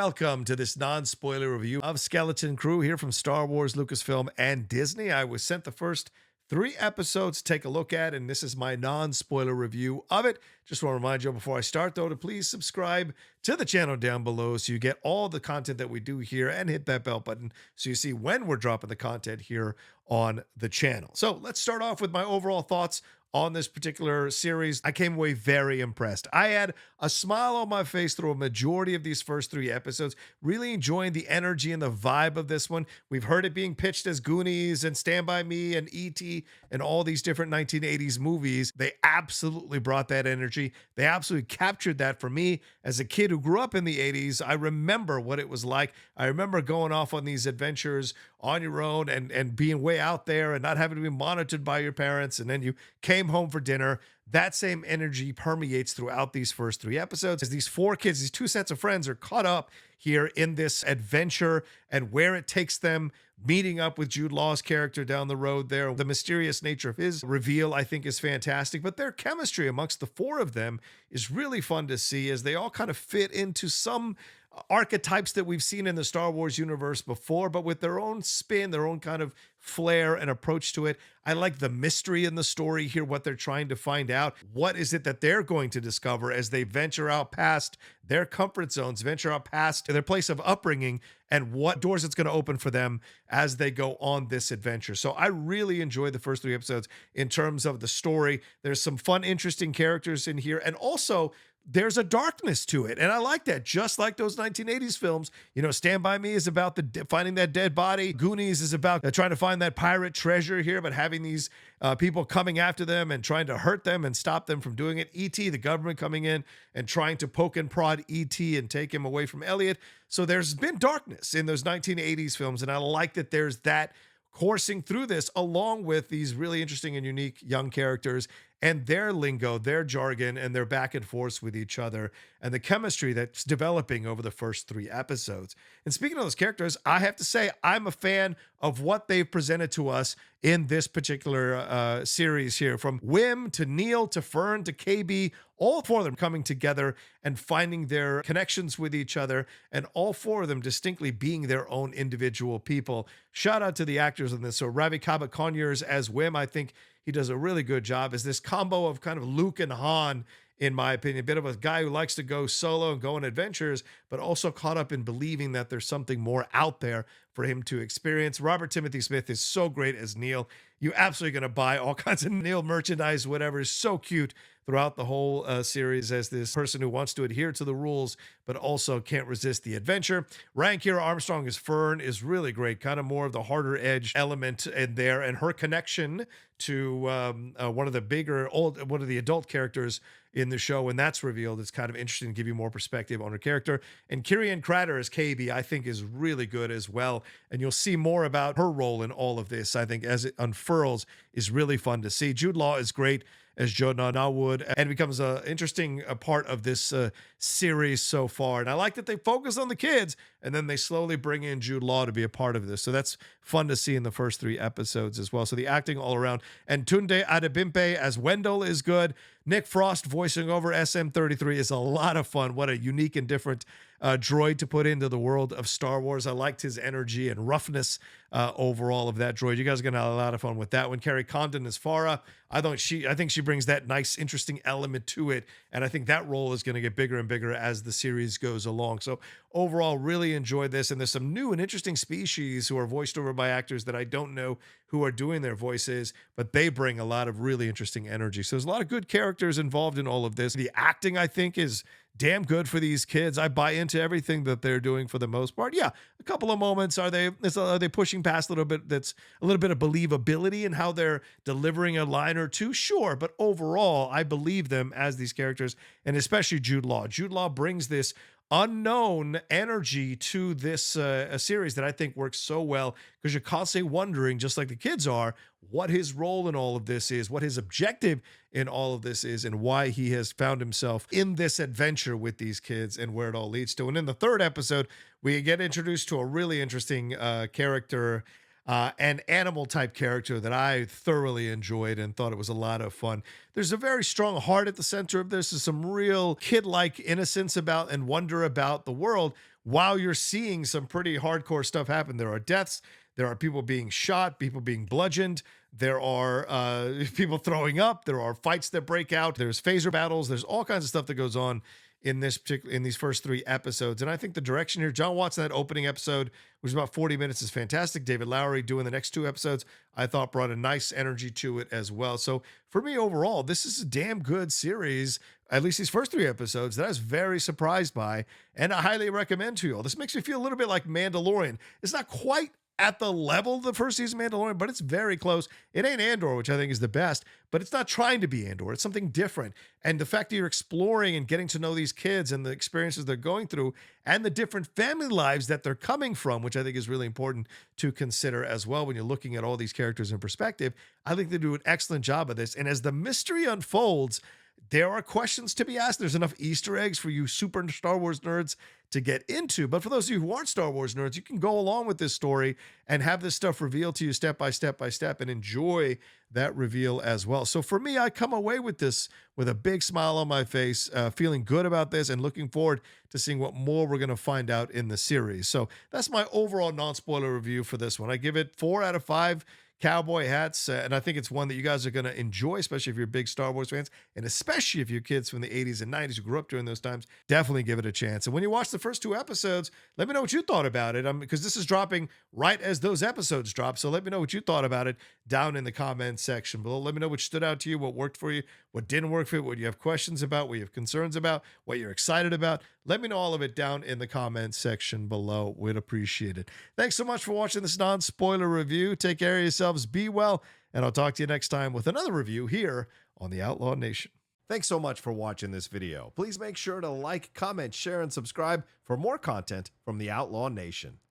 welcome to this non-spoiler review of Skeleton Crew here from Star Wars, Lucasfilm, and Disney. I was sent the first 3 episodes to take a look at, and this is my non-spoiler review of it. Just want to remind you before I start, though, to please subscribe to the channel down below so you get all the content that we do here, and hit that bell button so you see when we're dropping the content here on the channel. So let's start off with my overall thoughts on this particular series. I came away very impressed. I had a smile on my face through a majority of these first 3 episodes, really enjoying the energy and the vibe of this one. We've heard it being pitched as Goonies and Stand By Me and E.T. and all these different 1980s movies. They absolutely brought that energy. They absolutely captured that for me. As a kid who grew up in the 80s, I remember what it was like. I remember going off on these adventures on your own and being way out there and not having to be monitored by your parents, and then you came home for dinner. That same energy permeates throughout these first 3 episodes as these 4 kids, these 2 sets of friends, are caught up here in this adventure and where it takes them, meeting up with Jude Law's character down the road there. The mysterious nature of his reveal, I think, is fantastic, but their chemistry amongst the 4 of them is really fun to see as they all kind of fit into some archetypes that we've seen in the Star Wars universe before, but with their own spin, their own kind of flair and approach to it. I like the mystery in the story here, what they're trying to find out. What is it that they're going to discover as they venture out past their comfort zones, venture out past their place of upbringing, and what doors it's going to open for them as they go on this adventure. So I really enjoyed the first 3 episodes in terms of the story. There's some fun, interesting characters in here, and also there's a darkness to it, and I like that. Just like those 1980s films, Stand By Me is about finding that dead body. Goonies is about trying to find that pirate treasure here, but having these people coming after them and trying to hurt them and stop them from doing it. E.T., the government coming in and trying to poke and prod E.T. and take him away from Elliot. So there's been darkness in those 1980s films, and I like that there's that coursing through this, along with these really interesting and unique young characters and their lingo, their jargon, and their back and forth with each other, and the chemistry that's developing over the first 3 episodes. And speaking of those characters, I have to say I'm a fan of what they've presented to us in this particular series here. From Wim to Neil to Fern to KB, all 4 of them coming together and finding their connections with each other, and all 4 of them distinctly being their own individual people. Shout out to the actors in this. So Ravi Conyers as Wim, I think he does a really good job as this combo of kind of Luke and Han, in my opinion. A bit of a guy who likes to go solo and go on adventures, but also caught up in believing that there's something more out there for him to experience. Robert Timothy Smith is so great as Neil. You're absolutely going to buy all kinds of Neil merchandise, whatever. Is so cute throughout the whole series as this person who wants to adhere to the rules, but also can't resist the adventure. Ryan Kiera Armstrong as Fern is really great, kind of more of the harder edge element in there, and her connection to one of the adult characters in the show, when that's revealed, it's kind of interesting to give you more perspective on her character. And Kirian Crater as KB, I think, is really good as well, and you'll see more about her role in all of this, I think, as it unfurls, is really fun to see. Jude Law is great as Jonah Norwood, and becomes an interesting part of this series so far. And I like that they focus on the kids, and then they slowly bring in Jude Law to be a part of this. So that's fun to see in the first 3 episodes as well. So the acting all around. And Tunde Adebimpe as Wendell is good. Nick Frost voicing over SM-33 is a lot of fun. What a unique and different droid to put into the world of Star Wars. I liked his energy and roughness overall of that droid. You guys are going to have a lot of fun with that one. Carrie Condon as Farah. I think she brings that nice, interesting element to it, and I think that role is going to get bigger and bigger as the series goes along. So overall, really enjoyed this, and there's some new and interesting species who are voiced over by actors that I don't know who are doing their voices, but they bring a lot of really interesting energy. So there's a lot of good characters involved in all of this. The acting, I think, is damn good for these kids. I buy into everything that they're doing for the most part. Yeah, a couple of moments are they pushing past a little bit? That's a little bit of believability in how they're delivering a line or two, sure, but overall I believe them as these characters, and especially Jude Law. Jude Law brings this unknown energy to this a series that I think works so well, because you're constantly wondering, just like the kids are, what his role in all of this is, what his objective in all of this is, and why he has found himself in this adventure with these kids and where it all leads to. And in the 3rd episode, we get introduced to a really interesting character, an animal type character that I thoroughly enjoyed and thought it was a lot of fun. There's a very strong heart at the center of this. There's some real kid-like innocence about and wonder about the world, while you're seeing some pretty hardcore stuff happen. There are deaths, there are people being shot, people being bludgeoned, there are people throwing up, there are fights that break out, there's phaser battles, there's all kinds of stuff that goes on in these first 3 episodes. And I think the direction here, Jon Watts in that opening episode, which is about 40 minutes, is fantastic. David Lowery doing the next 2 episodes, I thought brought a nice energy to it as well. So for me overall, this is a damn good series, at least these first 3 episodes, that I was very surprised by, and I highly recommend to you all. This makes me feel a little bit like Mandalorian. It's not quite at the level of the first season of Mandalorian, but it's very close. It ain't Andor, which I think is the best, but it's not trying to be Andor. It's something different. And the fact that you're exploring and getting to know these kids and the experiences they're going through and the different family lives that they're coming from, which I think is really important to consider as well when you're looking at all these characters in perspective. I think they do an excellent job of this. And as the mystery unfolds, there are questions to be asked. There's enough Easter eggs for you super Star Wars nerds to get into. But for those of you who aren't Star Wars nerds, you can go along with this story and have this stuff revealed to you step by step by step and enjoy that reveal as well. So for me, I come away with this with a big smile on my face, feeling good about this and looking forward to seeing what more we're going to find out in the series. So that's my overall non-spoiler review for this one. I give it 4 out of 5 cowboy hats, and I think it's one that you guys are going to enjoy, especially if you're big Star Wars fans, and especially if you're kids from the 80s and 90s who grew up during those times. Definitely give it a chance. And when you watch the first 2 episodes, let me know what you thought about it, because this is dropping right as those episodes drop. So let me know what you thought about it down in the comments section below. Let me know what stood out to you, what worked for you, what didn't work for you, what you have questions about, what you have concerns about, what you're excited about. Let me know all of it down in the comments section below. We'd appreciate it. Thanks so much for watching this non-spoiler review. Take care of yourselves, be well, and I'll talk to you next time with another review here on the Outlaw Nation. Thanks so much for watching this video. Please make sure to like, comment, share, and subscribe for more content from the Outlaw Nation.